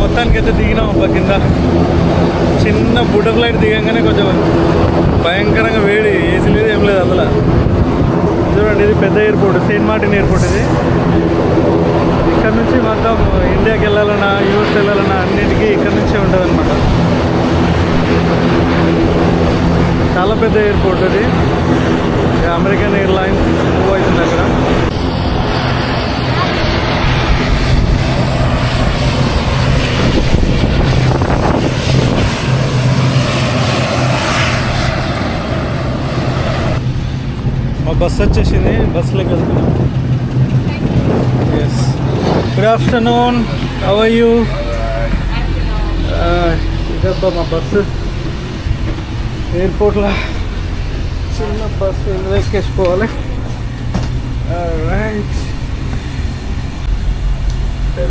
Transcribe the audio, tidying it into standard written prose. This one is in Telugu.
మొత్తానికి అయితే దిగినాం అబ్బా కింద. చిన్న బుట్ట ఫ్లైట్ దిగంగానే కొంచెం భయంకరంగా వేడి, ఏసీ లేదు ఏం లేదు అందులో. చూడండి, ఇది పెద్ద ఎయిర్పోర్ట్, సెయింట్ మార్టిన్ ఎయిర్పోర్ట్. ఇది ఇక్కడ నుంచి మొత్తం ఇండియాకి వెళ్ళాలన్నా, యూఎస్ వెళ్ళాలన్నా అన్నిటికీ ఇక్కడ నుంచే ఉంటుంది అనమాట. చాలా పెద్ద ఎయిర్పోర్ట్ ఇది. అమెరికన్ ఎయిర్లైన్స్ మూవ్ అవుతుంది అక్కడ. మా బస్సు వచ్చేసింది, బస్సులోకి వెళ్తున్నాం. Yes, good afternoon, how are you? ఇదబ్బా మా బస్సు. ఎయిర్పోర్ట్లో చిన్న బస్సు ఎక్కేసుకోవాలి. రైట్,